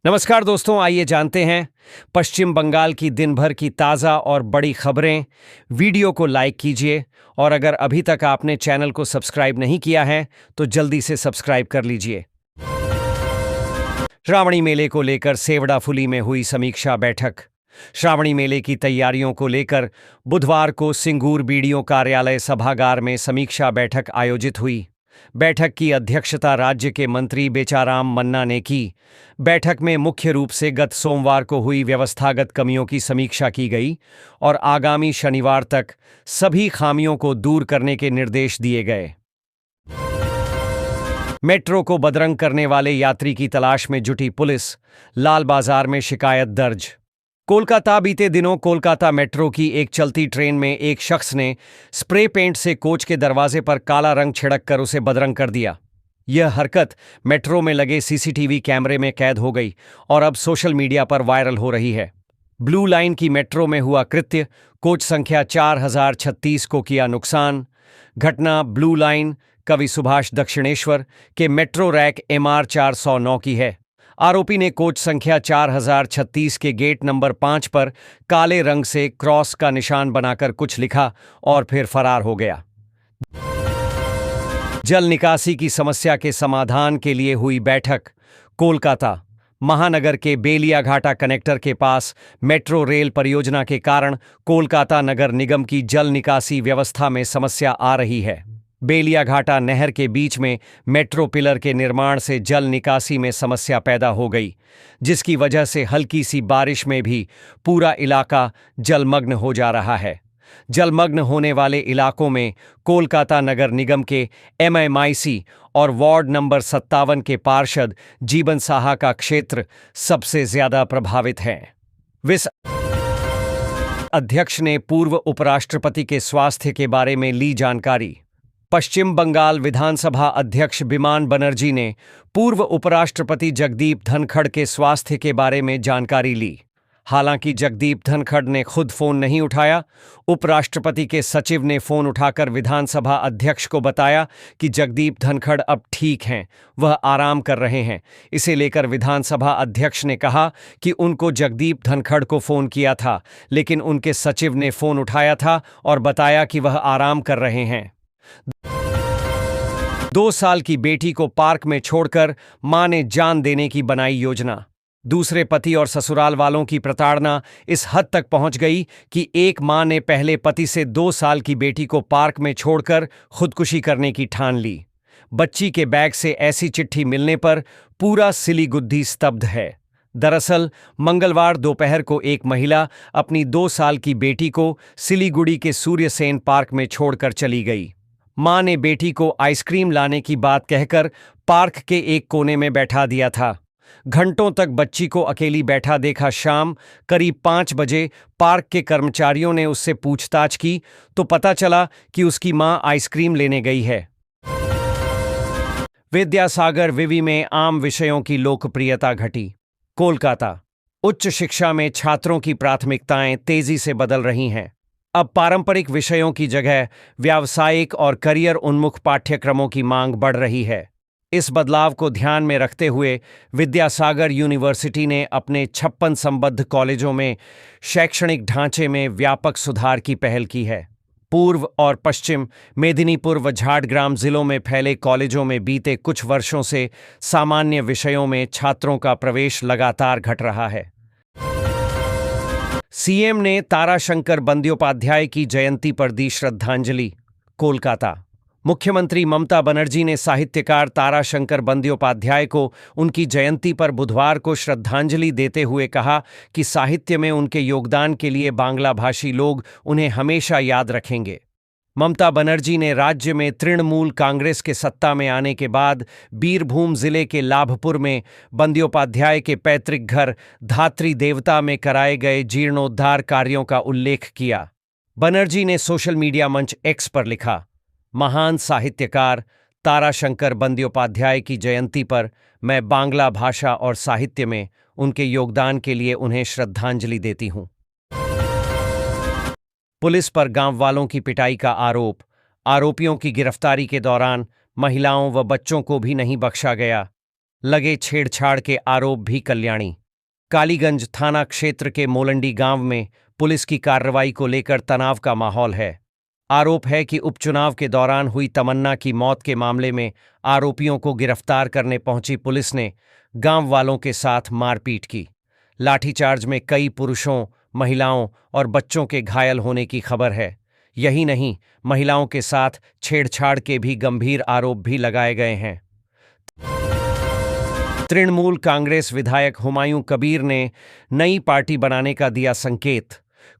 नमस्कार दोस्तों, आइए जानते हैं पश्चिम बंगाल की दिन भर की ताज़ा और बड़ी खबरें। वीडियो को लाइक कीजिए और अगर अभी तक आपने चैनल को सब्सक्राइब नहीं किया है तो जल्दी से सब्सक्राइब कर लीजिए। श्रावणी मेले को लेकर सेवड़ाफुली में हुई समीक्षा बैठक। श्रावणी मेले की तैयारियों को लेकर बुधवार को सिंगूर बीडीओ कार्यालय सभागार में समीक्षा बैठक आयोजित हुई। बैठक की अध्यक्षता राज्य के मंत्री बेचाराम मन्ना ने की। बैठक में मुख्य रूप से गत सोमवार को हुई व्यवस्थागत कमियों की समीक्षा की गई और आगामी शनिवार तक सभी खामियों को दूर करने के निर्देश दिए गए। मेट्रो को बदरंग करने वाले यात्री की तलाश में जुटी पुलिस, लाल बाजार में शिकायत दर्ज। कोलकाता बीते दिनों कोलकाता मेट्रो की एक चलती ट्रेन में एक शख्स ने स्प्रे पेंट से कोच के दरवाजे पर काला रंग छिड़क कर उसे बदरंग कर दिया। यह हरकत मेट्रो में लगे सीसीटीवी कैमरे में कैद हो गई और अब सोशल मीडिया पर वायरल हो रही है। ब्लू लाइन की मेट्रो में हुआ कृत्य, कोच संख्या 4036 को किया नुकसान। घटना ब्लू लाइन कवि सुभाष दक्षिणेश्वर के मेट्रो रैक MR 409 की है। आरोपी ने कोच संख्या 4036 के गेट नंबर 5 पर काले रंग से क्रॉस का निशान बनाकर कुछ लिखा और फिर फरार हो गया। जल निकासी की समस्या के समाधान के लिए हुई बैठक। कोलकाता महानगर के बेलियाघाटा कनेक्टर के पास मेट्रो रेल परियोजना के कारण कोलकाता नगर निगम की जल निकासी व्यवस्था में समस्या आ रही है। बेलियाघाटा नहर के बीच में मेट्रो पिलर के निर्माण से जल निकासी में समस्या पैदा हो गई, जिसकी वजह से हल्की सी बारिश में भी पूरा इलाका जलमग्न हो जा रहा है। जलमग्न होने वाले इलाकों में कोलकाता नगर निगम के MIMC और वार्ड नंबर 57 के पार्षद जीवन साहा का क्षेत्र सबसे ज्यादा प्रभावित है। विस अध्यक्ष ने पूर्व उपराष्ट्रपति के स्वास्थ्य के बारे में ली जानकारी। पश्चिम बंगाल विधानसभा अध्यक्ष बिमान बनर्जी ने पूर्व उपराष्ट्रपति जगदीप धनखड़ के स्वास्थ्य के बारे में जानकारी ली। हालांकि जगदीप धनखड़ ने खुद फोन नहीं उठाया। उपराष्ट्रपति के सचिव ने फोन उठाकर विधानसभा अध्यक्ष को बताया कि जगदीप धनखड़ अब ठीक हैं, वह आराम कर रहे हैं। इसे लेकर विधानसभा अध्यक्ष ने कहा कि उनको जगदीप धनखड़ को फोन किया था, लेकिन उनके सचिव ने फोन उठाया था और बताया कि वह आराम कर रहे हैं। 2 साल की बेटी को पार्क में छोड़कर मां ने जान देने की बनाई योजना। दूसरे पति और ससुराल वालों की प्रताड़ना इस हद तक पहुंच गई कि एक मां ने पहले पति से 2 साल की बेटी को पार्क में छोड़कर खुदकुशी करने की ठान ली। बच्ची के बैग से ऐसी चिट्ठी मिलने पर पूरा सिलीगुद्दी स्तब्ध है। दरअसल मंगलवार दोपहर को एक महिला अपनी 2 साल की बेटी को सिलीगुड़ी के सूर्यसेन पार्क में छोड़कर चली गई। मां ने बेटी को आइसक्रीम लाने की बात कहकर पार्क के एक कोने में बैठा दिया था। घंटों तक बच्ची को अकेली बैठा देखा शाम करीब 5 बजे पार्क के कर्मचारियों ने उससे पूछताछ की तो पता चला कि उसकी मां आइसक्रीम लेने गई है। विद्यासागर विवि में आम विषयों की लोकप्रियता घटी। कोलकाता उच्च शिक्षा में छात्रों की प्राथमिकताएं तेजी से बदल रही हैं। अब पारंपरिक विषयों की जगह व्यावसायिक और करियर उन्मुख पाठ्यक्रमों की मांग बढ़ रही है। इस बदलाव को ध्यान में रखते हुए विद्यासागर यूनिवर्सिटी ने अपने 56 संबद्ध कॉलेजों में शैक्षणिक ढांचे में व्यापक सुधार की पहल की है। पूर्व और पश्चिम मेदिनीपुर व झाड़ग्राम जिलों में फैले कॉलेजों में बीते कुछ वर्षों से सामान्य विषयों में छात्रों का प्रवेश लगातार घट रहा है। सीएम ने ताराशंकर बंद्योपाध्याय की जयंती पर दी श्रद्धांजलि। कोलकाता मुख्यमंत्री ममता बनर्जी ने साहित्यकार ताराशंकर बंद्योपाध्याय को उनकी जयंती पर बुधवार को श्रद्धांजलि देते हुए कहा कि साहित्य में उनके योगदान के लिए बांग्ला भाषी लोग उन्हें हमेशा याद रखेंगे। ममता बनर्जी ने राज्य में तृणमूल कांग्रेस के सत्ता में आने के बाद बीरभूम जिले के लाभपुर में बंद्योपाध्याय के पैतृक घर धात्री देवता में कराए गए जीर्णोद्धार कार्यों का उल्लेख किया। बनर्जी ने सोशल मीडिया मंच X पर लिखा, महान साहित्यकार ताराशंकर बंद्योपाध्याय की जयंती पर मैं बांग्ला भाषा और साहित्य में उनके योगदान के लिए उन्हें श्रद्धांजलि देती हूं। पुलिस पर गांव वालों की पिटाई का आरोप। आरोपियों की गिरफ्तारी के दौरान महिलाओं व बच्चों को भी नहीं बख्शा गया। लगे छेड़छाड़ के आरोप भी कल्याणी। कालीगंज थाना क्षेत्र के मोलंडी गांव में पुलिस की कार्रवाई को लेकर तनाव का माहौल है। आरोप है कि उपचुनाव के दौरान हुई तमन्ना की मौत के मामले में आरोपियों को गिरफ्तार करने पहुंची पुलिस ने गांव वालों के साथ मारपीट की। लाठीचार्ज में कई पुरुषों, महिलाओं और बच्चों के घायल होने की खबर है। यही नहीं, महिलाओं के साथ छेड़छाड़ के भी गंभीर आरोप भी लगाए गए हैं। तृणमूल कांग्रेस विधायक हुमायूं कबीर ने नई पार्टी बनाने का दिया संकेत।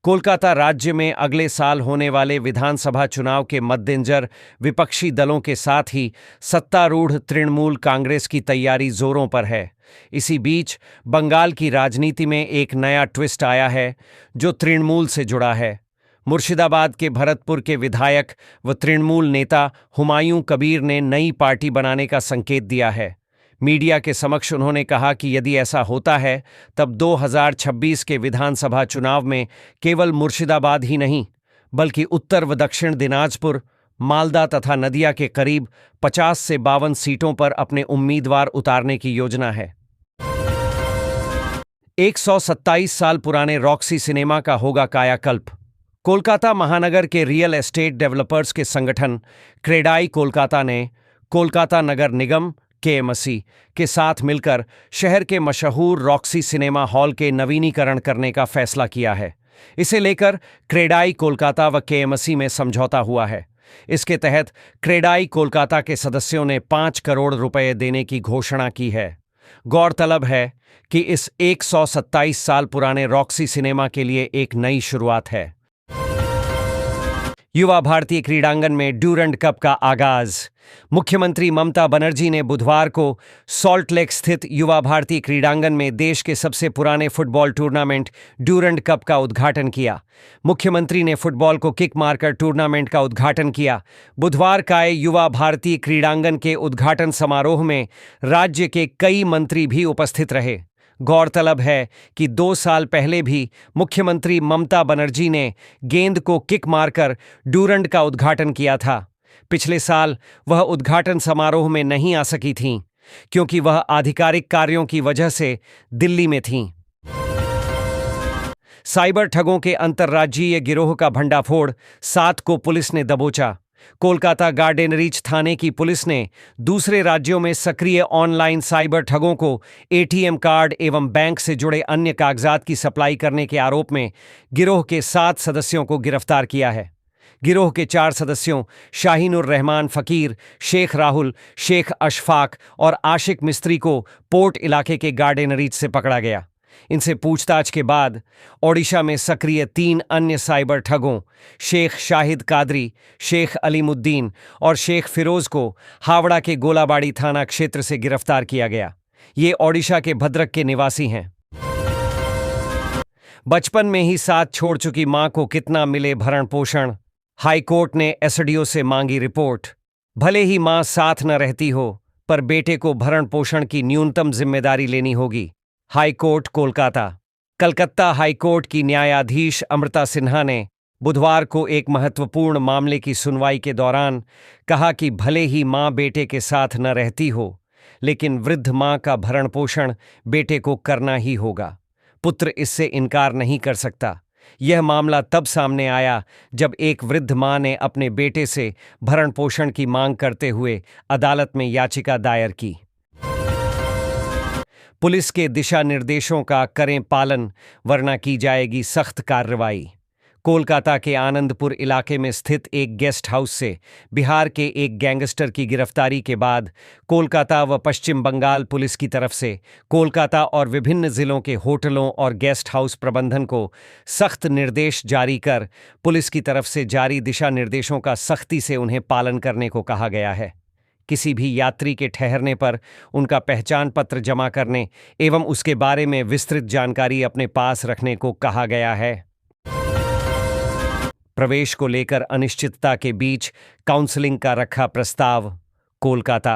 कोलकाता राज्य में अगले साल होने वाले विधानसभा चुनाव के मद्देनजर विपक्षी दलों के साथ ही सत्तारूढ़ तृणमूल कांग्रेस की तैयारी जोरों पर है। इसी बीच बंगाल की राजनीति में एक नया ट्विस्ट आया है जो तृणमूल से जुड़ा है। मुर्शिदाबाद के भरतपुर के विधायक व तृणमूल नेता हुमायूं कबीर ने नई पार्टी बनाने का संकेत दिया है। मीडिया के समक्ष उन्होंने कहा कि यदि ऐसा होता है तब 2026 के विधानसभा चुनाव में केवल मुर्शिदाबाद ही नहीं बल्कि उत्तर व दक्षिण दिनाजपुर, मालदा तथा नदिया के करीब 50 से 52 सीटों पर अपने उम्मीदवार उतारने की योजना है। 127 साल पुराने रॉक्सी सिनेमा का होगा कायाकल्प। कोलकाता महानगर के रियल एस्टेट डेवलपर्स के संगठन क्रेडाई कोलकाता ने कोलकाता नगर निगम केएमसी के साथ मिलकर शहर के मशहूर रॉक्सी सिनेमा हॉल के नवीनीकरण करने का फैसला किया है। इसे लेकर क्रेडाई कोलकाता व केएमसी में समझौता हुआ है। इसके तहत क्रेडाई कोलकाता के सदस्यों ने 5 करोड़ रुपए देने की घोषणा की है। गौरतलब है कि इस 127 साल पुराने रॉक्सी सिनेमा के लिए एक नई शुरुआत है। युवा भारतीय क्रीड़ांगन में ड्यूरंड कप का आगाज। मुख्यमंत्री ममता बनर्जी ने बुधवार को सॉल्ट लेक स्थित युवा भारतीय क्रीड़ांगन में देश के सबसे पुराने फुटबॉल टूर्नामेंट ड्यूरंड कप का उद्घाटन किया। मुख्यमंत्री ने फुटबॉल को किक मारकर टूर्नामेंट का उद्घाटन किया। बुधवार का युवा भारतीय क्रीड़ांगन के उद्घाटन समारोह में राज्य के कई मंत्री भी उपस्थित रहे। गौरतलब है कि 2 साल पहले भी मुख्यमंत्री ममता बनर्जी ने गेंद को किक मारकर ड्यूरंड का उद्घाटन किया था। पिछले साल वह उद्घाटन समारोह में नहीं आ सकी थीं क्योंकि वह आधिकारिक कार्यों की वजह से दिल्ली में थीं। साइबर ठगों के अंतर्राज्यीय गिरोह का भंडाफोड़, 7 को पुलिस ने दबोचा। कोलकाता गार्डन रीच थाने की पुलिस ने दूसरे राज्यों में सक्रिय ऑनलाइन साइबर ठगों को एटीएम कार्ड एवं बैंक से जुड़े अन्य कागजात की सप्लाई करने के आरोप में गिरोह के 7 सदस्यों को गिरफ्तार किया है। गिरोह के 4 सदस्यों शाहीनुर रहमान फकीर, शेख राहुल, शेख अशफाक और आशिक मिस्त्री को पोर्ट इलाके के गार्डन रीच से पकड़ा गया। इनसे पूछताछ के बाद ओडिशा में सक्रिय 3 अन्य साइबर ठगों शेख शाहिद कादरी, शेख अलीमुद्दीन और शेख फिरोज को हावड़ा के गोलाबाड़ी थाना क्षेत्र से गिरफ्तार किया गया। ये ओडिशा के भद्रक के निवासी हैं। बचपन में ही साथ छोड़ चुकी मां को कितना मिले भरण पोषण। हाईकोर्ट ने एसडीओ से मांगी रिपोर्ट। भले ही मां साथ न रहती हो पर बेटे को भरण पोषण की न्यूनतम जिम्मेदारी लेनी होगी। हाईकोर्ट कोलकाता। कलकत्ता हाईकोर्ट की न्यायाधीश अमृता सिन्हा ने बुधवार को एक महत्वपूर्ण मामले की सुनवाई के दौरान कहा कि भले ही मां बेटे के साथ न रहती हो लेकिन वृद्ध मां का भरण पोषण बेटे को करना ही होगा। पुत्र इससे इनकार नहीं कर सकता। यह मामला तब सामने आया जब एक वृद्ध मां ने अपने बेटे से भरण पोषण की मांग करते हुए अदालत में याचिका दायर की। पुलिस के दिशा निर्देशों का करें पालन वरना की जाएगी सख्त कार्रवाई। कोलकाता के आनंदपुर इलाके में स्थित एक गेस्ट हाउस से बिहार के एक गैंगस्टर की गिरफ्तारी के बाद कोलकाता व पश्चिम बंगाल पुलिस की तरफ से कोलकाता और विभिन्न जिलों के होटलों और गेस्ट हाउस प्रबंधन को सख्त निर्देश जारी कर पुलिस की तरफ से जारी दिशा निर्देशों का सख्ती से उन्हें पालन करने को कहा गया है। किसी भी यात्री के ठहरने पर उनका पहचान पत्र जमा करने एवं उसके बारे में विस्तृत जानकारी अपने पास रखने को कहा गया है। प्रवेश को लेकर अनिश्चितता के बीच काउंसलिंग का रखा प्रस्ताव। कोलकाता।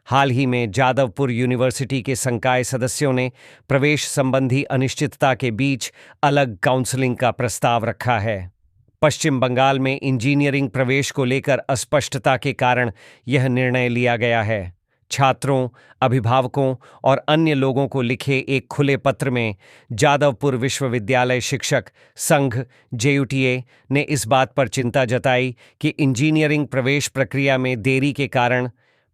हाल ही में जादवपुर यूनिवर्सिटी के संकाय सदस्यों ने प्रवेश संबंधी अनिश्चितता के बीच अलग काउंसलिंग का प्रस्ताव रखा है। पश्चिम बंगाल में इंजीनियरिंग प्रवेश को लेकर अस्पष्टता के कारण यह निर्णय लिया गया है। छात्रों, अभिभावकों और अन्य लोगों को लिखे एक खुले पत्र में जादवपुर विश्वविद्यालय शिक्षक संघ जेयूटीए ने इस बात पर चिंता जताई कि इंजीनियरिंग प्रवेश प्रक्रिया में देरी के कारण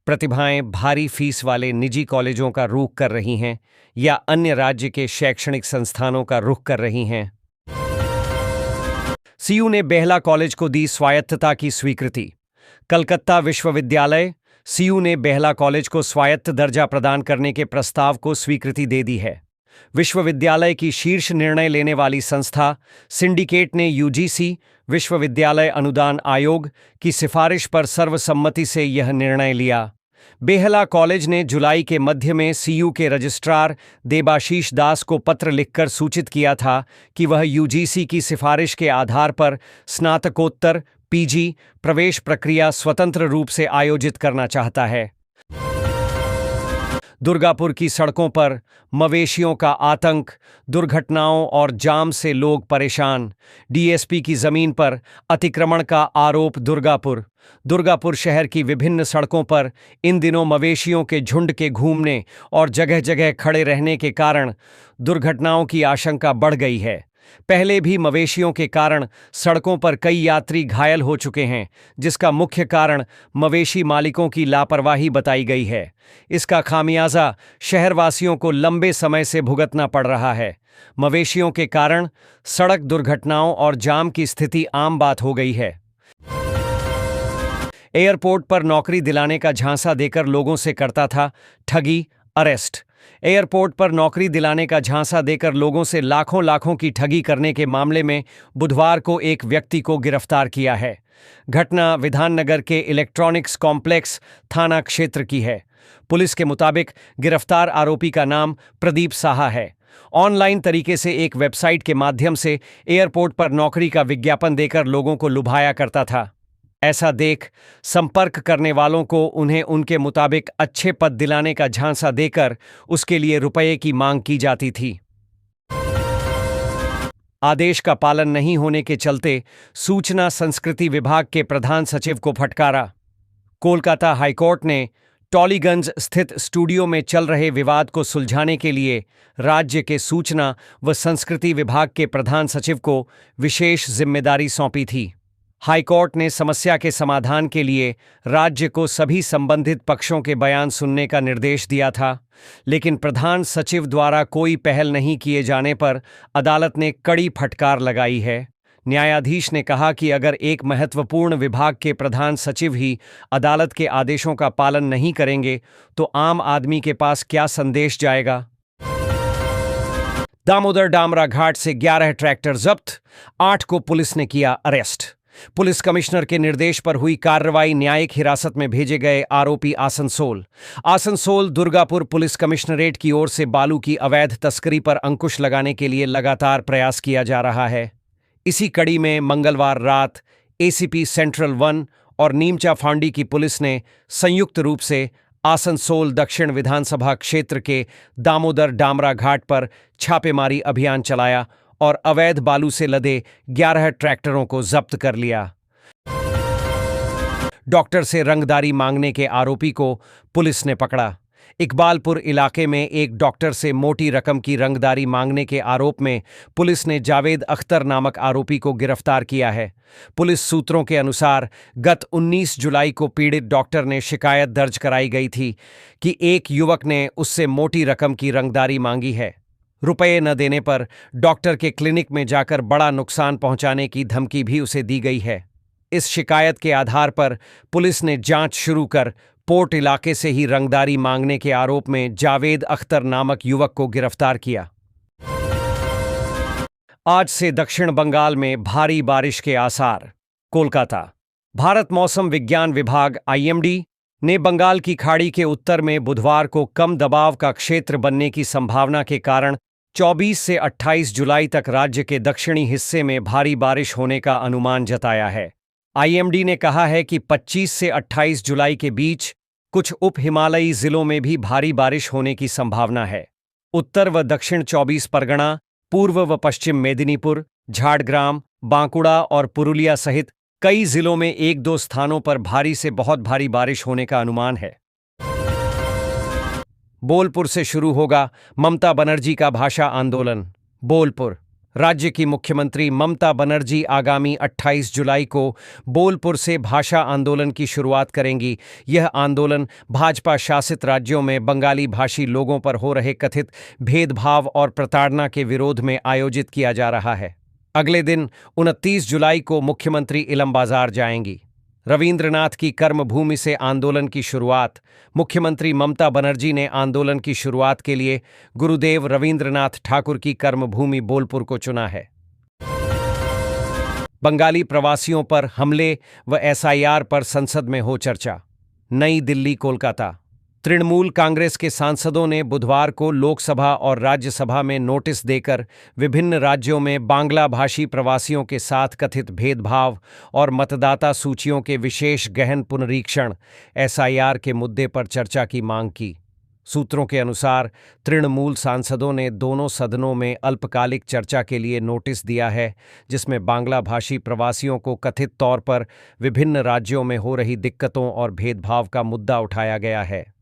प्रतिभाएं भारी फीस वाले निजी कॉलेजों का रुख कर रही हैं या अन्य राज्य के शैक्षणिक संस्थानों का रुख कर रही हैं। सीयू ने बेहला कॉलेज को दी स्वायत्तता की स्वीकृति। कलकत्ता विश्वविद्यालय सीयू ने बेहला कॉलेज को स्वायत्त दर्जा प्रदान करने के प्रस्ताव को स्वीकृति दे दी है। विश्वविद्यालय की शीर्ष निर्णय लेने वाली संस्था सिंडिकेट ने यूजीसी विश्वविद्यालय अनुदान आयोग की सिफारिश पर सर्वसम्मति से यह निर्णय लिया। बेहला कॉलेज ने जुलाई के मध्य में सीयू के रजिस्ट्रार देबाशीष दास को पत्र लिखकर सूचित किया था कि वह यूजीसी की सिफारिश के आधार पर स्नातकोत्तर पीजी प्रवेश प्रक्रिया स्वतंत्र रूप से आयोजित करना चाहता है। दुर्गापुर की सड़कों पर मवेशियों का आतंक, दुर्घटनाओं और जाम से लोग परेशान। डीएसपी की जमीन पर अतिक्रमण का आरोप। दुर्गापुर शहर की विभिन्न सड़कों पर इन दिनों मवेशियों के झुंड के घूमने और जगह जगह खड़े रहने के कारण दुर्घटनाओं की आशंका बढ़ गई है। पहले भी मवेशियों के कारण सड़कों पर कई यात्री घायल हो चुके हैं, जिसका मुख्य कारण मवेशी मालिकों की लापरवाही बताई गई है। इसका खामियाजा शहरवासियों को लंबे समय से भुगतना पड़ रहा है। मवेशियों के कारण सड़क दुर्घटनाओं और जाम की स्थिति आम बात हो गई है। एयरपोर्ट पर नौकरी दिलाने का झांसा देकर लोगों से करता था ठगी, अरेस्ट। एयरपोर्ट पर नौकरी दिलाने का झांसा देकर लोगों से लाखों की ठगी करने के मामले में बुधवार को एक व्यक्ति को गिरफ्तार किया है। घटना विधाननगर के इलेक्ट्रॉनिक्स कॉम्प्लेक्स थाना क्षेत्र की है। पुलिस के मुताबिक गिरफ्तार आरोपी का नाम प्रदीप साहा है। ऑनलाइन तरीके से एक वेबसाइट के माध्यम से एयरपोर्ट पर नौकरी का विज्ञापन देकर लोगों को लुभाया करता था। ऐसा देख संपर्क करने वालों को उन्हें उनके मुताबिक अच्छे पद दिलाने का झांसा देकर उसके लिए रुपये की मांग की जाती थी। आदेश का पालन नहीं होने के चलते सूचना संस्कृति विभाग के प्रधान सचिव को फटकारा। कोलकाता हाईकोर्ट ने टॉलीगंज स्थित स्टूडियो में चल रहे विवाद को सुलझाने के लिए राज्य के सूचना व संस्कृति विभाग के प्रधान सचिव को विशेष जिम्मेदारी सौंपी थी। हाईकोर्ट ने समस्या के समाधान के लिए राज्य को सभी संबंधित पक्षों के बयान सुनने का निर्देश दिया था, लेकिन प्रधान सचिव द्वारा कोई पहल नहीं किए जाने पर अदालत ने कड़ी फटकार लगाई है। न्यायाधीश ने कहा कि अगर एक महत्वपूर्ण विभाग के प्रधान सचिव ही अदालत के आदेशों का पालन नहीं करेंगे तो आम आदमी के पास क्या संदेश जाएगा। दामोदर डामरा घाट से 11 ट्रैक्टर जब्त, 8 को पुलिस ने किया अरेस्ट। पुलिस कमिश्नर के निर्देश पर हुई कार्रवाई। न्यायिक हिरासत में भेजे गए आरोपी आसनसोल दुर्गापुर पुलिस कमिश्नरेट की ओर से बालू की अवैध तस्करी पर अंकुश लगाने के लिए लगातार प्रयास किया जा रहा है। इसी कड़ी में मंगलवार रात एसीपी सेंट्रल 1 और नीमचा फांडी की पुलिस ने संयुक्त रूप से आसनसोल दक्षिण विधानसभा क्षेत्र के दामोदर डामरा घाट पर छापेमारी अभियान चलाया और अवैध बालू से लदे 11 ट्रैक्टरों को जब्त कर लिया। डॉक्टर से रंगदारी मांगने के आरोपी को पुलिस ने पकड़ा। इकबालपुर इलाके में एक डॉक्टर से मोटी रकम की रंगदारी मांगने के आरोप में पुलिस ने जावेद अख्तर नामक आरोपी को गिरफ्तार किया है। पुलिस सूत्रों के अनुसार गत 19 जुलाई को पीड़ित डॉक्टर ने शिकायत दर्ज कराई गई थी कि एक युवक ने उससे मोटी रकम की रंगदारी मांगी है। रुपये न देने पर डॉक्टर के क्लिनिक में जाकर बड़ा नुकसान पहुंचाने की धमकी भी उसे दी गई है। इस शिकायत के आधार पर पुलिस ने जांच शुरू कर पोर्ट इलाके से ही रंगदारी मांगने के आरोप में जावेद अख्तर नामक युवक को गिरफ्तार किया। आज से दक्षिण बंगाल में भारी बारिश के आसार। कोलकाता। भारत मौसम विज्ञान विभाग आईएमडी ने बंगाल की खाड़ी के उत्तर में बुधवार को कम दबाव का क्षेत्र बनने की संभावना के कारण 24 से 28 जुलाई तक राज्य के दक्षिणी हिस्से में भारी बारिश होने का अनुमान जताया है। आईएमडी ने कहा है कि 25 से 28 जुलाई के बीच कुछ उप हिमालयी जिलों में भी भारी बारिश होने की संभावना है। उत्तर व दक्षिण 24 परगना, पूर्व व पश्चिम मेदिनीपुर, झाड़ग्राम, बांकुड़ा और पुरुलिया सहित कई जिलों में 1-2 स्थानों पर भारी से बहुत भारी बारिश होने का अनुमान है। बोलपुर से शुरू होगा ममता बनर्जी का भाषा आंदोलन। बोलपुर। राज्य की मुख्यमंत्री ममता बनर्जी आगामी 28 जुलाई को बोलपुर से भाषा आंदोलन की शुरुआत करेंगी। यह आंदोलन भाजपा शासित राज्यों में बंगाली भाषी लोगों पर हो रहे कथित भेदभाव और प्रताड़ना के विरोध में आयोजित किया जा रहा है। अगले दिन 29 जुलाई को मुख्यमंत्री इलम बाजार जाएंगी। रविंद्रनाथ की कर्मभूमि से आंदोलन की शुरुआत। मुख्यमंत्री ममता बनर्जी ने आंदोलन की शुरुआत के लिए गुरुदेव रविंद्रनाथ ठाकुर की कर्मभूमि बोलपुर को चुना है। बंगाली प्रवासियों पर हमले व एसआईआर पर संसद में हो चर्चा। नई दिल्ली कोलकाता। तृणमूल कांग्रेस के सांसदों ने बुधवार को लोकसभा और राज्यसभा में नोटिस देकर विभिन्न राज्यों में बांग्ला भाषी प्रवासियों के साथ कथित भेदभाव और मतदाता सूचियों के विशेष गहन पुनरीक्षण एसआईआर के मुद्दे पर चर्चा की मांग की। सूत्रों के अनुसार तृणमूल सांसदों ने दोनों सदनों में अल्पकालिक चर्चा के लिए नोटिस दिया है, जिसमें बांग्ला भाषी प्रवासियों को कथित तौर पर विभिन्न राज्यों में हो रही दिक्कतों और भेदभाव का मुद्दा उठाया गया है।